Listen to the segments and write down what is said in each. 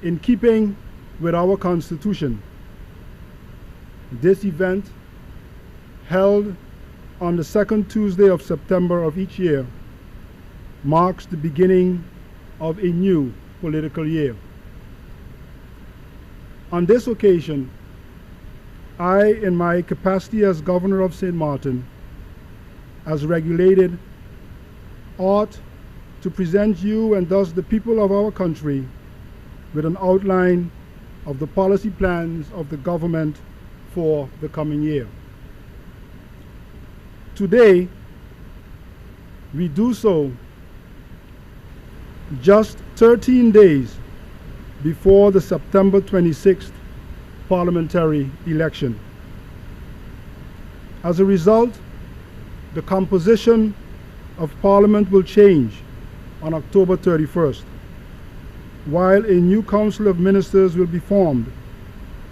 In keeping with our Constitution, this event, held on the second Tuesday of September of each year, marks the beginning of a new political year. On this occasion, I, in my capacity as Governor of St. Martin, as regulated, ought to present you and thus the people of our country with an outline of the policy plans of the government for the coming year. Today, we do so just 13 days before the September 26th parliamentary election. As a result, the composition of Parliament will change on October 31st, while a new Council of Ministers will be formed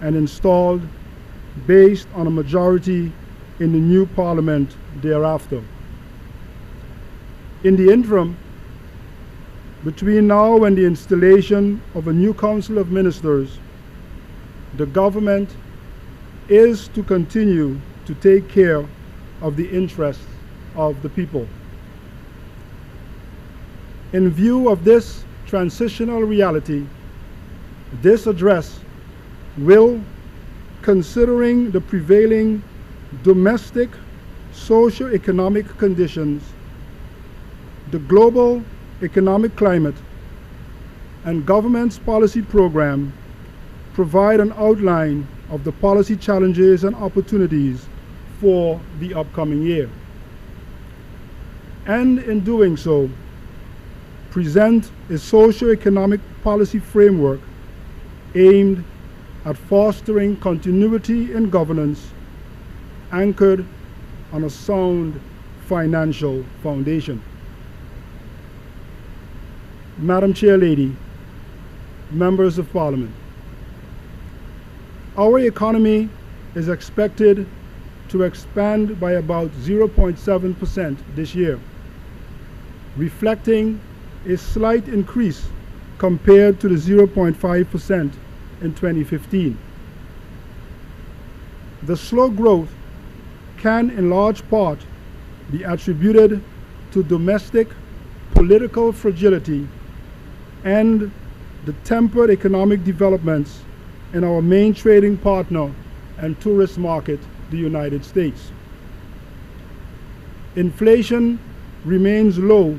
and installed based on a majority in the new Parliament thereafter. In the interim, between now and the installation of a new Council of Ministers, the government is to continue to take care of the interests of the people. In view of this transitional reality, this address will, considering the prevailing domestic socio-economic conditions, the global economic climate, and government's policy program, provide an outline of the policy challenges and opportunities for the upcoming year. And in doing so, present a socio-economic policy framework aimed at fostering continuity in governance anchored on a sound financial foundation. Madam Chair Lady, members of Parliament, our economy is expected to expand by about 0.7% this year, reflecting a slight increase compared to the 0.5% in 2015. The slow growth can in large part be attributed to domestic political fragility and the tempered economic developments in our main trading partner and tourist market, the United States. Inflation remains low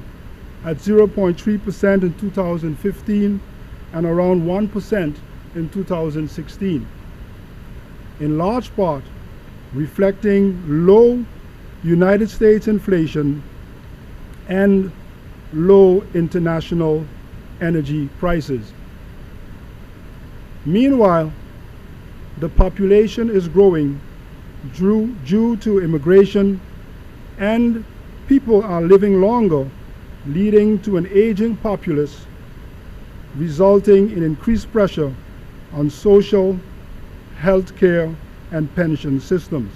at 0.3% in 2015 and around 1% in 2016, in large part reflecting low United States inflation and low international energy prices. Meanwhile, the population is growing due to immigration, and people are living longer, leading to an aging populace, resulting in increased pressure on social, health care, and pension systems.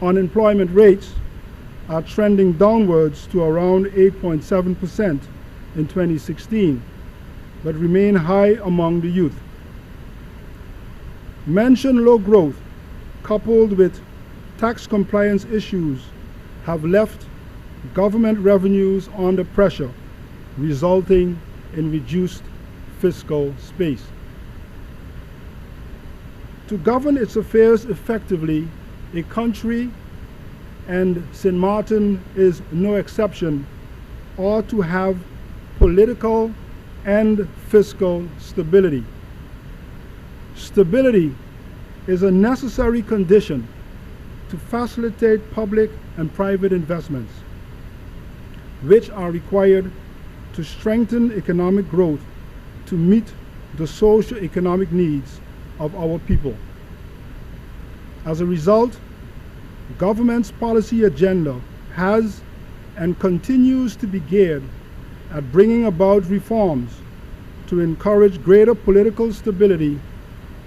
Unemployment rates are trending downwards to around 8.7% in 2016, but remain high among the youth. Mentioned low growth, coupled with tax compliance issues, have left government revenues under pressure, resulting in reduced fiscal space. To govern its affairs effectively, a country, and St. Martin is no exception, ought to have political and fiscal stability. Stability is a necessary condition to facilitate public and private investments, which are required to strengthen economic growth to meet the socio-economic needs of our people. As a result, government's policy agenda has and continues to be geared at bringing about reforms to encourage greater political stability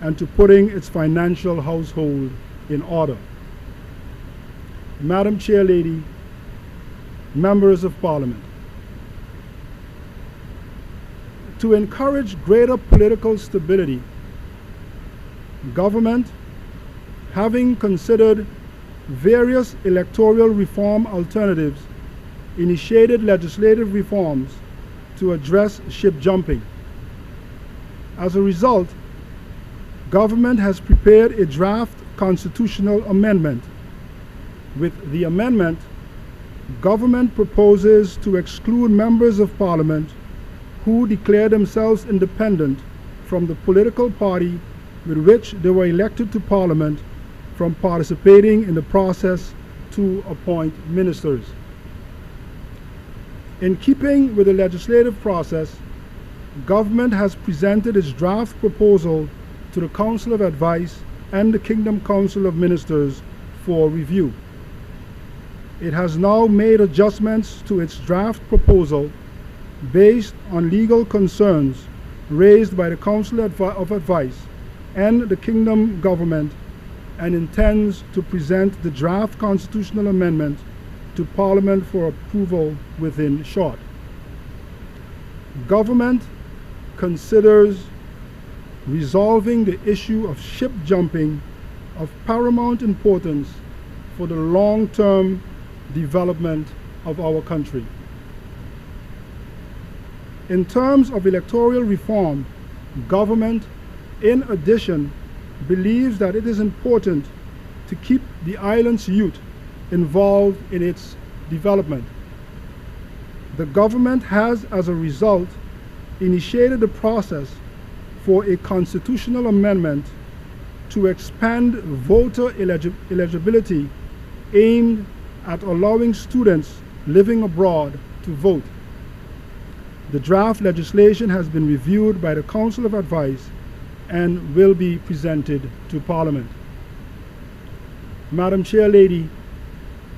and to putting its financial household in order. Madam Chair Lady, members of Parliament, To encourage greater political stability, government, having considered various electoral reform alternatives, initiated legislative reforms to address ship jumping. As a result, government has prepared a draft constitutional amendment. With the amendment, government proposes to exclude members of parliament who declare themselves independent from the political party with which they were elected to parliament from participating in the process to appoint ministers. In keeping with the legislative process, government has presented its draft proposal to the Council of Advice and the Kingdom Council of Ministers for review. It has now made adjustments to its draft proposal based on legal concerns raised by the Council of Advice and the Kingdom government, and intends to present the draft constitutional amendment to Parliament for approval within short. Government considers resolving the issue of ship jumping of paramount importance for the long-term development of our country. In terms of electoral reform, government, in addition, believes that it is important to keep the island's youth involved in its development. The government has, as a result, initiated the process for a constitutional amendment to expand voter eligibility aimed at allowing students living abroad to vote. The draft legislation has been reviewed by the Council of Advice and will be presented to Parliament. Madam Chair Lady,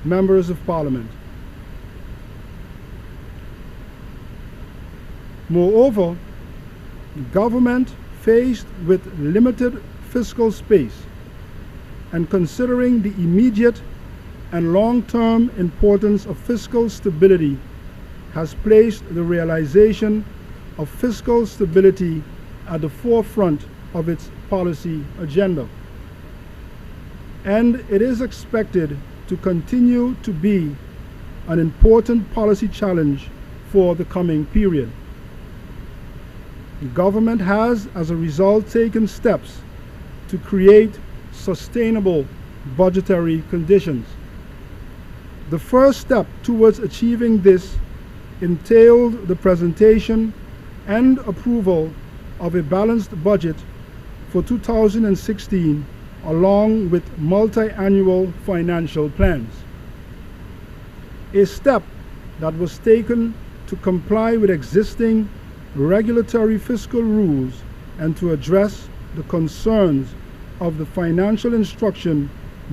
members of Parliament. Moreover, government, faced with limited fiscal space and considering the immediate and long-term importance of fiscal stability, has placed the realization of fiscal stability at the forefront of its policy agenda. And it is expected to continue to be an important policy challenge for the coming period. The government has, as a result, taken steps to create sustainable budgetary conditions. The first step towards achieving this entailed the presentation and approval of a balanced budget for 2016 along with multi-annual financial plans. A step that was taken to comply with existing regulatory fiscal rules and to address the concerns of the financial instruction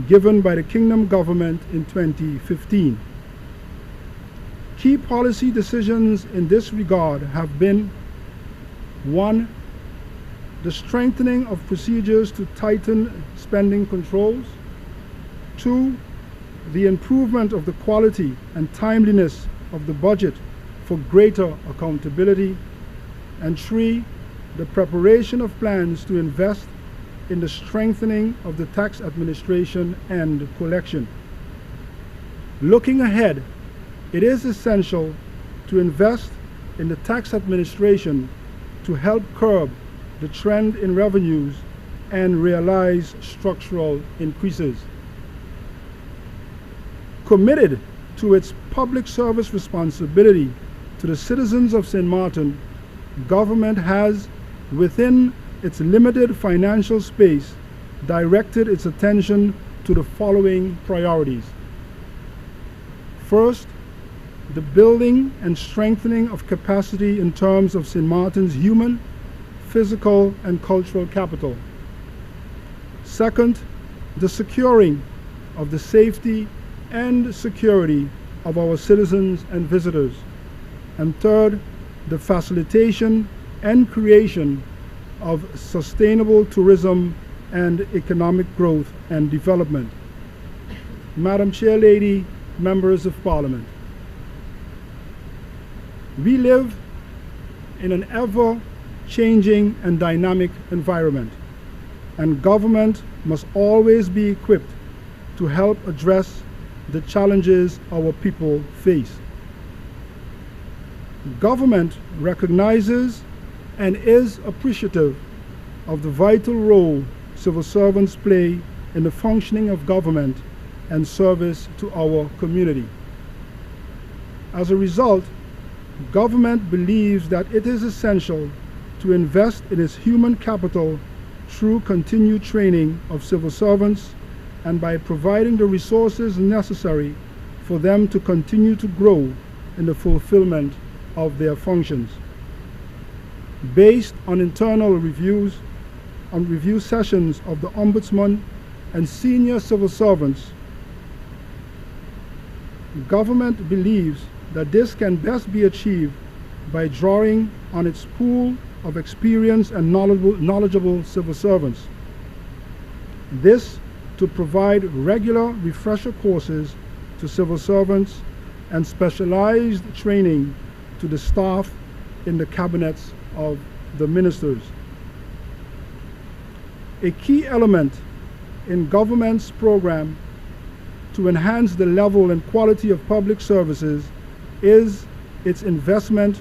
given by the Kingdom government in 2015. Key policy decisions in this regard have been: 1. The strengthening of procedures to tighten spending controls. 2. The improvement of the quality and timeliness of the budget for greater accountability. And 3. The preparation of plans to invest in the strengthening of the tax administration and collection. Looking ahead, it is essential to invest in the tax administration to help curb the trend in revenues and realize structural increases. Committed to its public service responsibility to the citizens of St. Martin, government has, within its limited financial space, directed its attention to the following priorities. First, the building and strengthening of capacity in terms of St. Martin's human, physical, and cultural capital. Second, the securing of the safety and security of our citizens and visitors. And third, the facilitation and creation of sustainable tourism and economic growth and development. Madam Chair Lady, members of Parliament, we live in an ever-changing and dynamic environment, and government must always be equipped to help address the challenges our people face. Government recognizes and is appreciative of the vital role civil servants play in the functioning of government and service to our community. As a result, government believes that it is essential to invest in its human capital through continued training of civil servants and by providing the resources necessary for them to continue to grow in the fulfillment of their functions. Based on internal review sessions of the Ombudsman and senior civil servants, government believes that this can best be achieved by drawing on its pool of experienced and knowledgeable civil servants. This to provide regular refresher courses to civil servants and specialized training to the staff in the cabinets of the ministers. A key element in government's program to enhance the level and quality of public services is its investment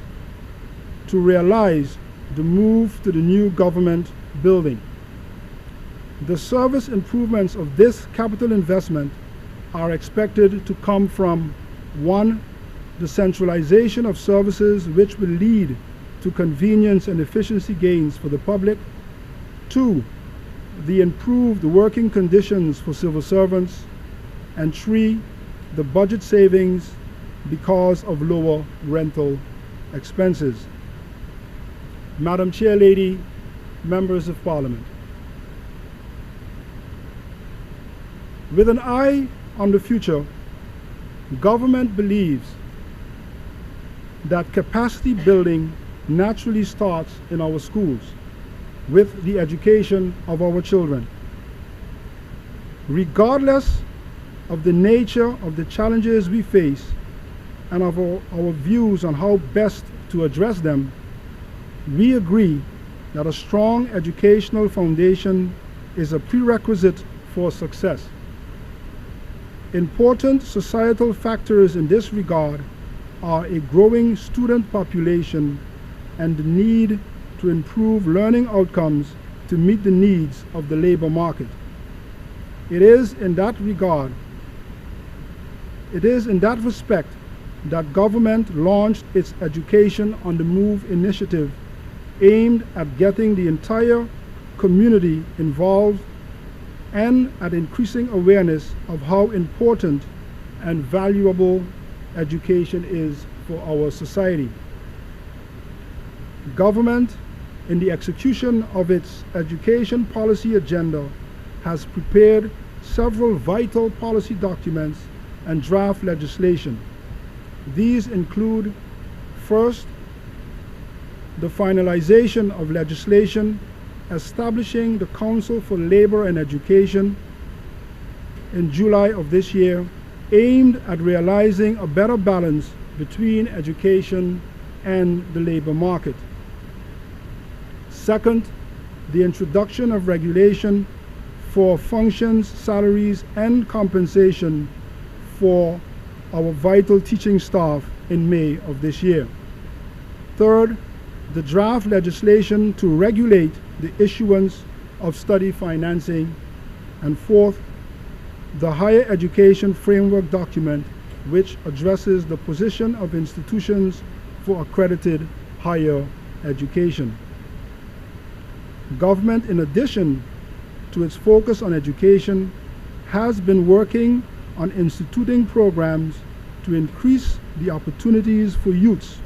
to realize the move to the new government building. The service improvements of this capital investment are expected to come from: 1, the centralization of services which will lead to convenience and efficiency gains for the public; 2, the improved working conditions for civil servants; and 3, the budget savings because of lower rental expenses. Madam Chair Lady, members of Parliament, with an eye on the future, government believes that capacity building naturally starts in our schools with the education of our children. Regardless of the nature of the challenges we face and of our views on how best to address them, we agree that a strong educational foundation is a prerequisite for success. Important societal factors in this regard are a growing student population and the need to improve learning outcomes to meet the needs of the labor market. It is in that respect that government launched its Education on the Move initiative aimed at getting the entire community involved and at increasing awareness of how important and valuable education is for our society. Government, in the execution of its education policy agenda, has prepared several vital policy documents and draft legislation. These include: first, the finalization of legislation establishing the Council for Labor and Education in July of this year, aimed at realizing a better balance between education and the labor market. Second, the introduction of regulation for functions, salaries, and compensation for our vital teaching staff in May of this year. Third, the draft legislation to regulate the issuance of study financing. And fourth, the Higher Education Framework document, which addresses the position of institutions for accredited higher education. Government, in addition to its focus on education, has been working on instituting programs to increase the opportunities for youths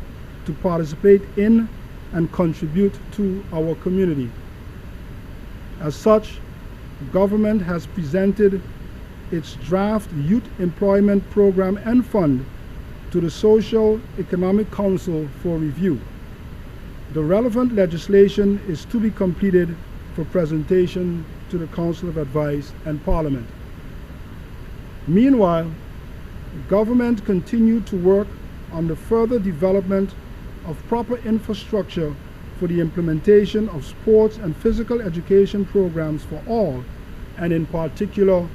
to participate in and contribute to our community. As such, government has presented its draft Youth Employment Program and Fund to the Social Economic Council for review. The relevant legislation is to be completed for presentation to the Council of Advice and Parliament. Meanwhile, government continued to work on the further development of proper infrastructure for the implementation of sports and physical education programs for all, and in particular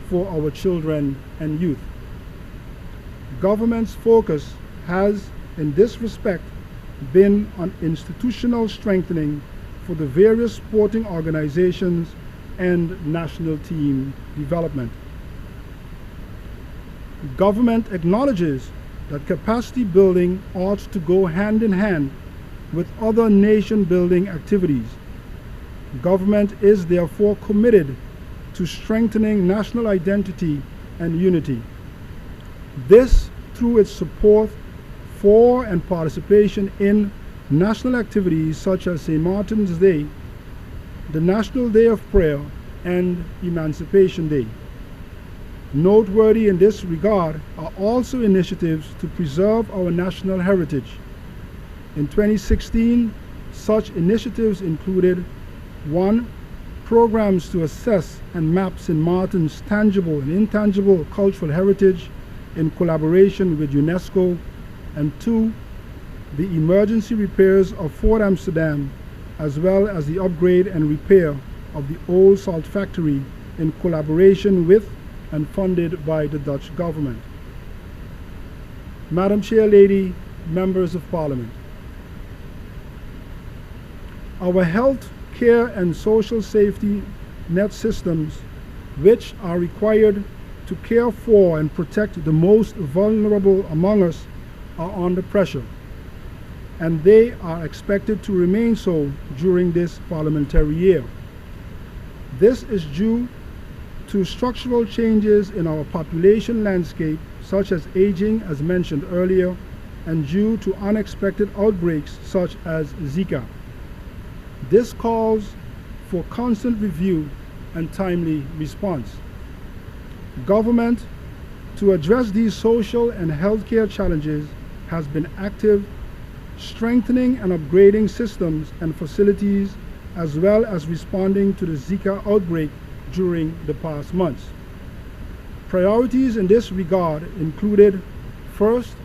for our children and youth. Government's focus has, in this respect, been on institutional strengthening for the various sporting organizations and national team development. Government acknowledges that capacity building ought to go hand in hand with other nation-building activities. Government is therefore committed to strengthening national identity and unity. This through its support for and participation in national activities such as St. Martin's Day, the National Day of Prayer, and Emancipation Day. Noteworthy in this regard are also initiatives to preserve our national heritage. In 2016, such initiatives included 1. Programs to assess and map St. Martin's tangible and intangible cultural heritage in collaboration with UNESCO, and 2. The emergency repairs of Fort Amsterdam, as well as the upgrade and repair of the old salt factory in collaboration with and funded by the Dutch government. Madam Chair Lady, Members of Parliament, our health, care and social safety net systems, which are required to care for and protect the most vulnerable among us, are under pressure, and they are expected to remain so during this parliamentary year. This is due to structural changes in our population landscape, such as aging, as mentioned earlier, and due to unexpected outbreaks such as Zika. This calls for constant review and timely response. Government, to address these social and healthcare challenges, has been active, strengthening and upgrading systems and facilities, as well as responding to the Zika outbreak during the past months. Priorities in this regard included, first,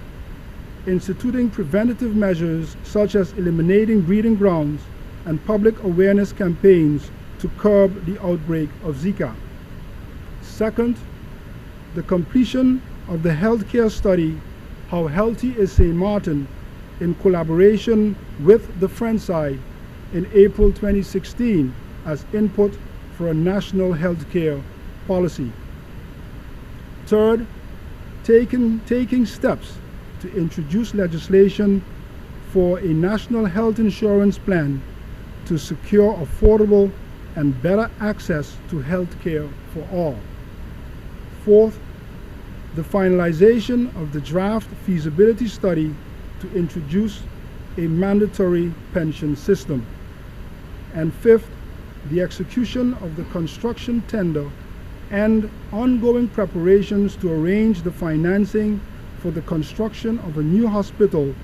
instituting preventative measures such as eliminating breeding grounds and public awareness campaigns to curb the outbreak of Zika. Second, the completion of the healthcare study, How Healthy is St. Martin, in collaboration with the Friendside in April 2016 as input for a national healthcare policy. Third, taking steps to introduce legislation for a national health insurance plan to secure affordable and better access to health care for all. Fourth, the finalization of the draft feasibility study to introduce a mandatory pension system. And fifth, the execution of the construction tender and ongoing preparations to arrange the financing for the construction of a new hospital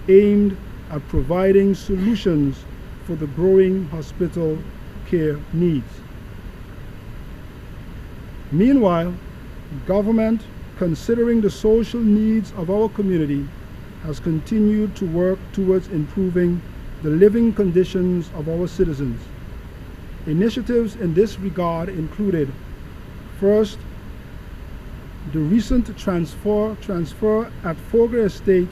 aimed at providing solutions for the growing hospital care needs. Meanwhile, government, considering the social needs of our community, has continued to work towards improving the living conditions of our citizens. Initiatives in this regard included, first, the recent transfer at Fogger Estate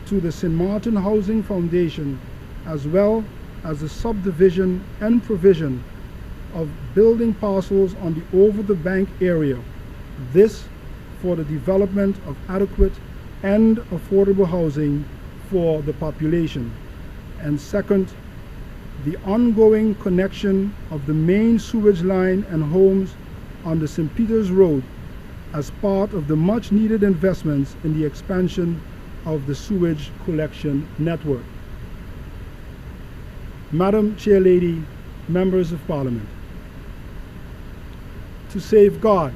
to the St. Martin Housing Foundation, as well as the subdivision and provision of building parcels on the over-the-bank area, this for the development of adequate and affordable housing for the population. And second, the ongoing connection of the main sewage line and homes on the St. Peter's Road as part of the much-needed investments in the expansion of the sewage collection network. Madam Chair Lady, Members of Parliament, to safeguard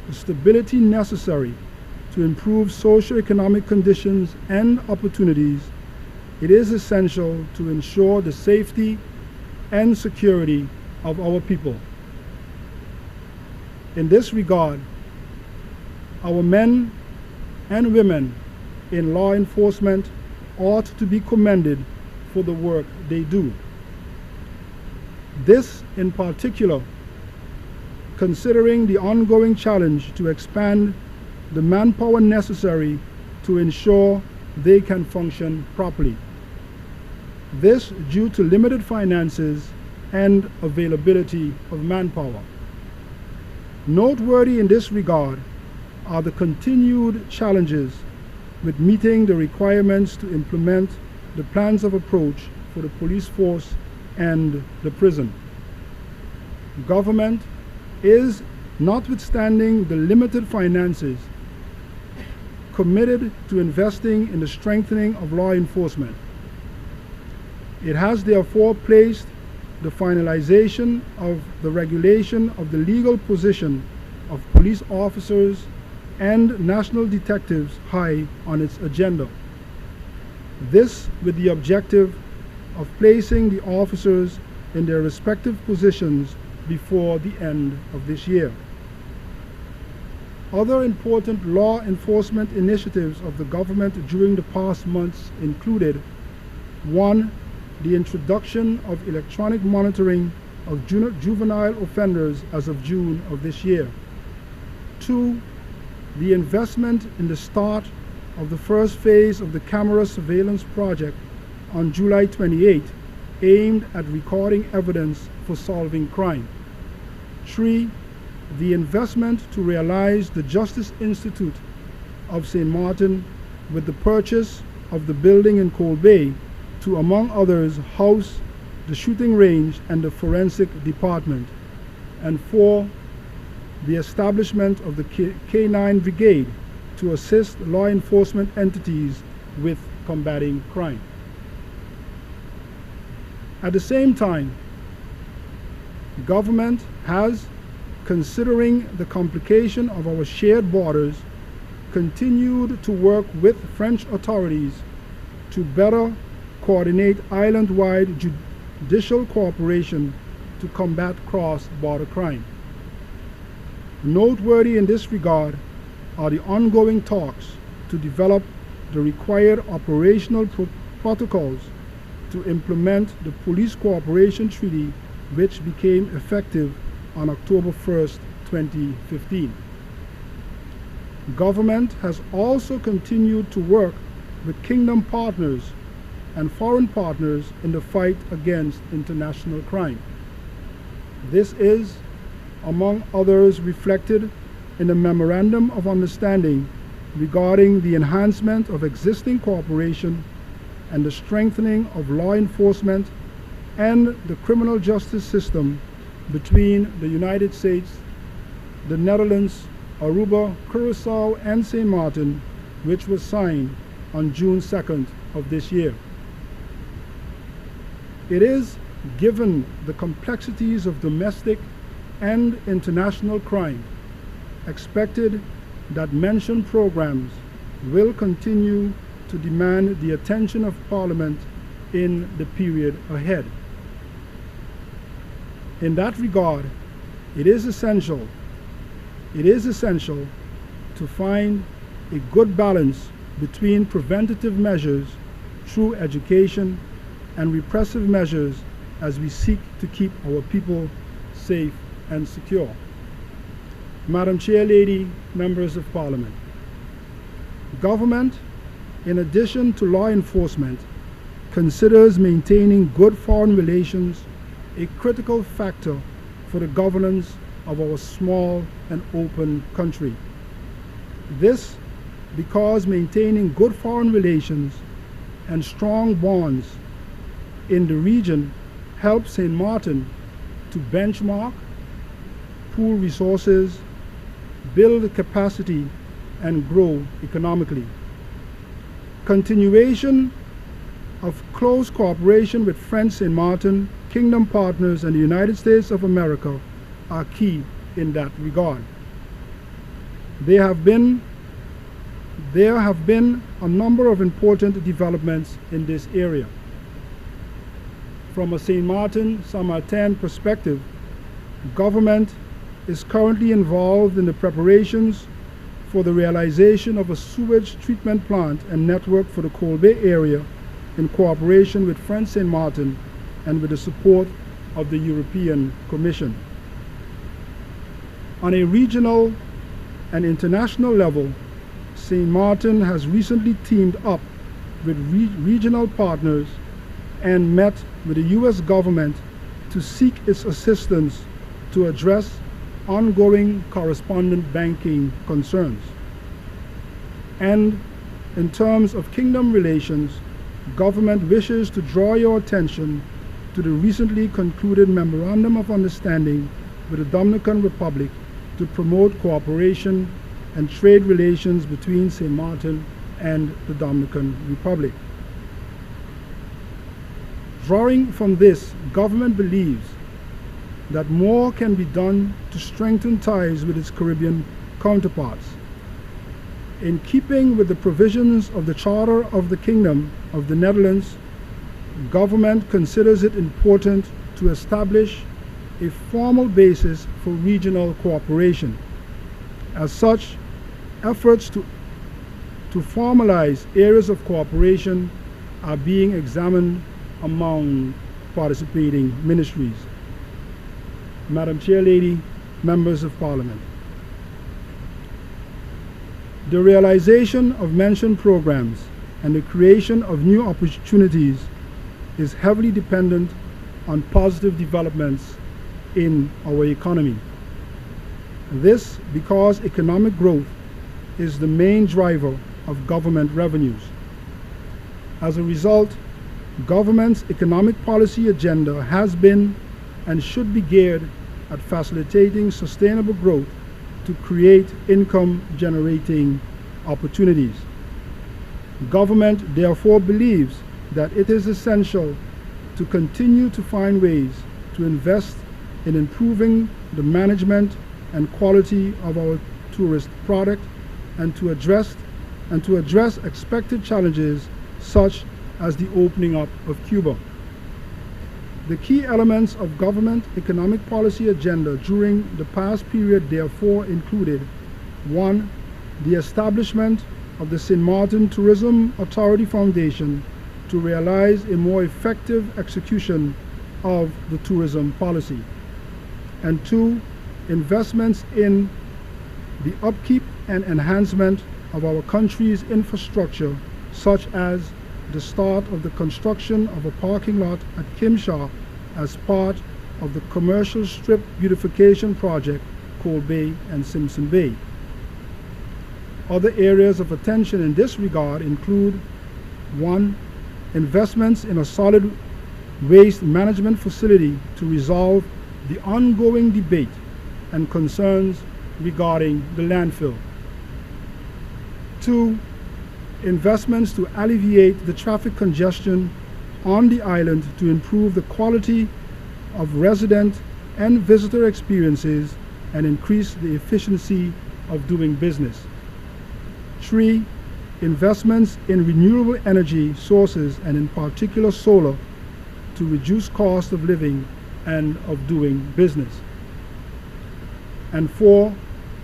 the stability necessary to improve socio-economic conditions and opportunities, it is essential to ensure the safety and security of our people. In this regard, our men and women in law enforcement, ought to be commended for the work they do. This in particular, considering the ongoing challenge to expand the manpower necessary to ensure they can function properly. This due to limited finances and availability of manpower. Noteworthy in this regard are the continued challenges with meeting the requirements to implement the plans of approach for the police force and the prison. Government is, notwithstanding the limited finances, committed to investing in the strengthening of law enforcement. It has therefore placed the finalization of the regulation of the legal position of police officers and national detectives high on its agenda. This with the objective of placing the officers in their respective positions before the end of this year. Other important law enforcement initiatives of the government during the past months included: 1. The introduction of electronic monitoring of juvenile offenders as of June of this year. 2. The investment in the start of the first phase of the camera surveillance project on July 28, aimed at recording evidence for solving crime. 3. The investment to realize the Justice Institute of St. Martin with the purchase of the building in Cold Bay to, among others, house the shooting range and the forensic department. And 4. The establishment of the K9 Brigade to assist law enforcement entities with combating crime. At the same time, government has, considering the complication of our shared borders, continued to work with French authorities to better coordinate island-wide judicial cooperation to combat cross-border crime. Noteworthy in this regard are the ongoing talks to develop the required operational protocols to implement the Police Cooperation Treaty, which became effective on October 1st, 2015. Government has also continued to work with Kingdom partners and foreign partners in the fight against international crime. This is, among others, reflected in the Memorandum of Understanding regarding the enhancement of existing cooperation and the strengthening of law enforcement and the criminal justice system between the United States, the Netherlands, Aruba, Curacao, and St. Martin, which was signed on June 2nd of this year. It is, given the complexities of domestic and international crime, expected that mentioned programs will continue to demand the attention of Parliament in the period ahead. In that regard, it is essential to find a good balance between preventative measures through education and repressive measures as we seek to keep our people safe and secure. Madam Chair Lady, members of Parliament, government, in addition to law enforcement, considers maintaining good foreign relations a critical factor for the governance of our small and open country. This because maintaining good foreign relations and strong bonds in the region helps St. Martin to benchmark, pool resources, build capacity, and grow economically. Continuation of close cooperation with French St. Martin, Kingdom partners, and the United States of America are key in that regard. There have been a number of important developments in this area. From a St. Martin perspective, government is currently involved in the preparations for the realization of a sewage treatment plant and network for the Coal Bay area in cooperation with French St. Martin and with the support of the European Commission. On a regional and international level, St. Martin has recently teamed up with regional partners and met with the U.S. government to seek its assistance to address ongoing correspondent banking concerns. And in terms of kingdom relations, government wishes to draw your attention to the recently concluded Memorandum of Understanding with the Dominican Republic to promote cooperation and trade relations between St. Martin and the Dominican Republic. Drawing from this, government believes that more can be done to strengthen ties with its Caribbean counterparts. In keeping with the provisions of the Charter of the Kingdom of the Netherlands, government considers it important to establish a formal basis for regional cooperation. As such, efforts to formalize areas of cooperation are being examined among participating ministries. Madam Chair Lady, Members of Parliament, the realization of mentioned programs and the creation of new opportunities is heavily dependent on positive developments in our economy. This because economic growth is the main driver of government revenues. As a result, government's economic policy agenda has been and should be geared at facilitating sustainable growth to create income-generating opportunities. Government therefore believes that it is essential to continue to find ways to invest in improving the management and quality of our tourist product and to address expected challenges such as the opening up of Cuba. The key elements of government economic policy agenda during the past period therefore included: 1. The establishment of the St. Martin Tourism Authority Foundation to realize a more effective execution of the tourism policy. And 2. Investments in the upkeep and enhancement of our country's infrastructure, such as the start of the construction of a parking lot at Kimshaw as part of the commercial strip beautification project, Coal Bay and Simpson Bay. Other areas of attention in this regard include: 1. Investments in a solid waste management facility to resolve the ongoing debate and concerns regarding the landfill. 2. Investments to alleviate the traffic congestion on the island to improve the quality of resident and visitor experiences and increase the efficiency of doing business. 3. Investments in renewable energy sources and in particular solar to reduce cost of living and of doing business. And 4.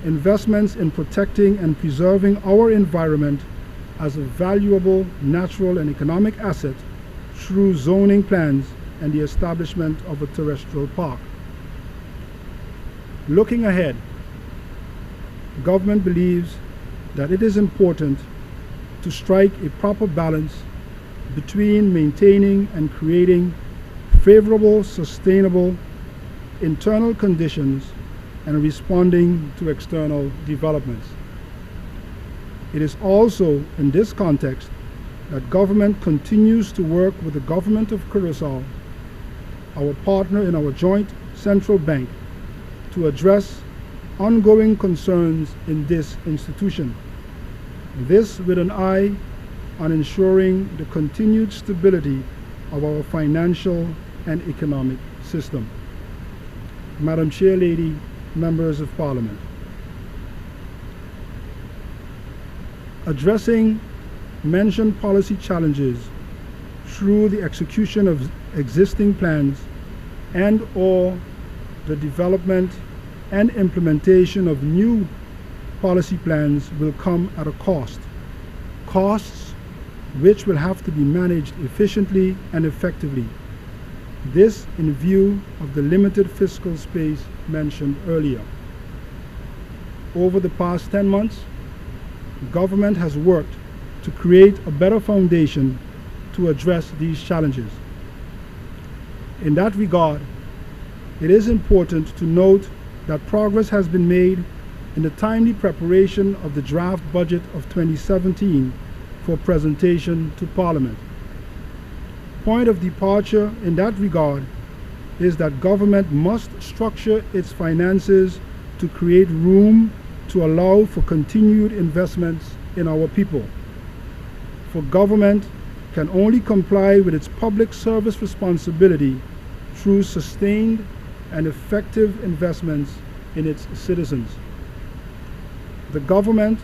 Investments in protecting and preserving our environment as a valuable natural and economic asset through zoning plans and the establishment of a terrestrial park. Looking ahead, government believes that it is important to strike a proper balance between maintaining and creating favorable, sustainable internal conditions and responding to external developments. It is also in this context that government continues to work with the government of Curaçao, our partner in our joint central bank, to address ongoing concerns in this institution. This with an eye on ensuring the continued stability of our financial and economic system. Madam Chair Lady, Members of Parliament, addressing mentioned policy challenges through the execution of existing plans and/or the development and implementation of new policy plans will come at a cost. Costs which will have to be managed efficiently and effectively. This in view of the limited fiscal space mentioned earlier. Over the past 10 months, government has worked to create a better foundation to address these challenges. In that regard, it is important to note that progress has been made in the timely preparation of the draft budget of 2017 for presentation to Parliament. Point of departure in that regard is that government must structure its finances to create room to allow for continued investments in our people. For government can only comply with its public service responsibility through sustained and effective investments in its citizens. The government,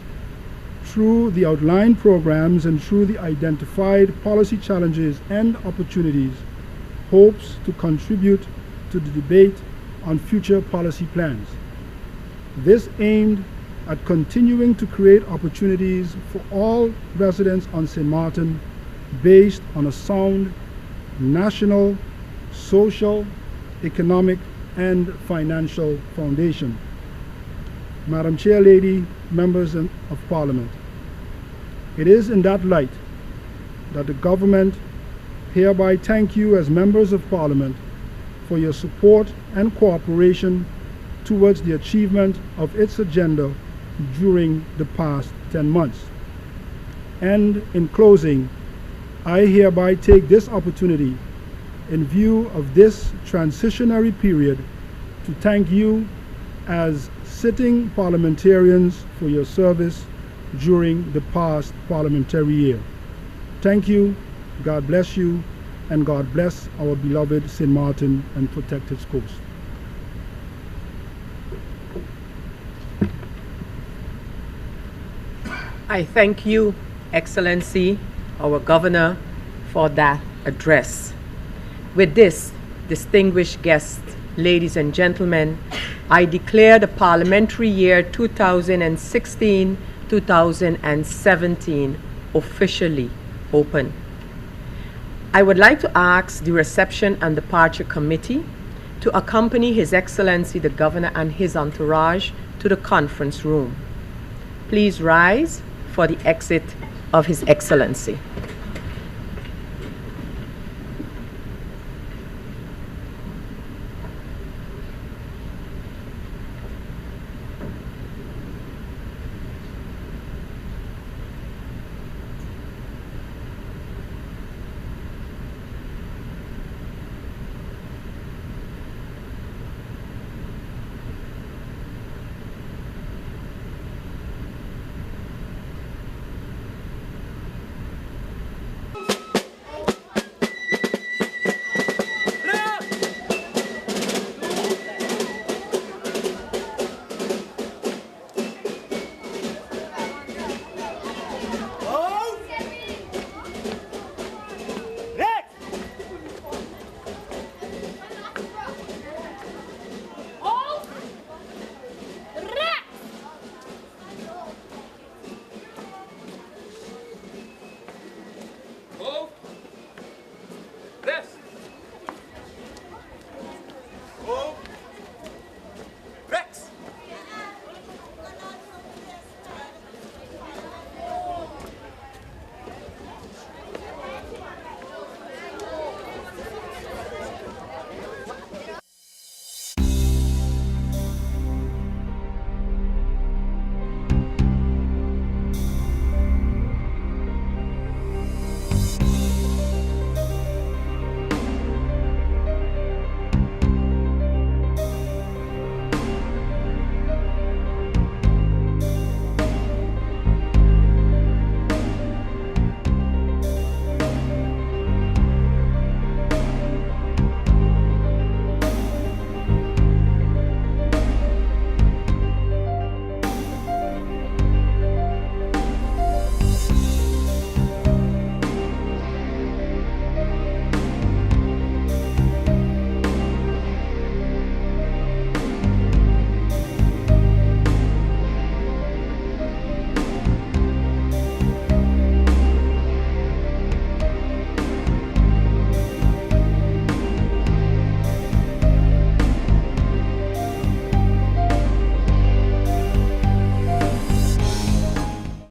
through the outlined programs and through the identified policy challenges and opportunities, hopes to contribute to the debate on future policy plans. This aimed at continuing to create opportunities for all residents on St. Martin based on a sound national, social, economic, and financial foundation. Madam Chair Lady, members of Parliament, it is in that light that the government hereby thank you as members of Parliament for your support and cooperation towards the achievement of its agenda during the past 10 months. And in closing, I hereby take this opportunity in view of this transitionary period to thank you as sitting parliamentarians for your service during the past parliamentary year. Thank you, God bless you, and God bless our beloved St. Martin and protect its coast. I thank you, Excellency, our Governor, for that address. With this, distinguished guests, ladies and gentlemen, I declare the parliamentary year 2016-2017 officially open. I would like to ask the Reception and Departure Committee to accompany His Excellency the Governor and his entourage to the conference room. Please rise for the exit of His Excellency.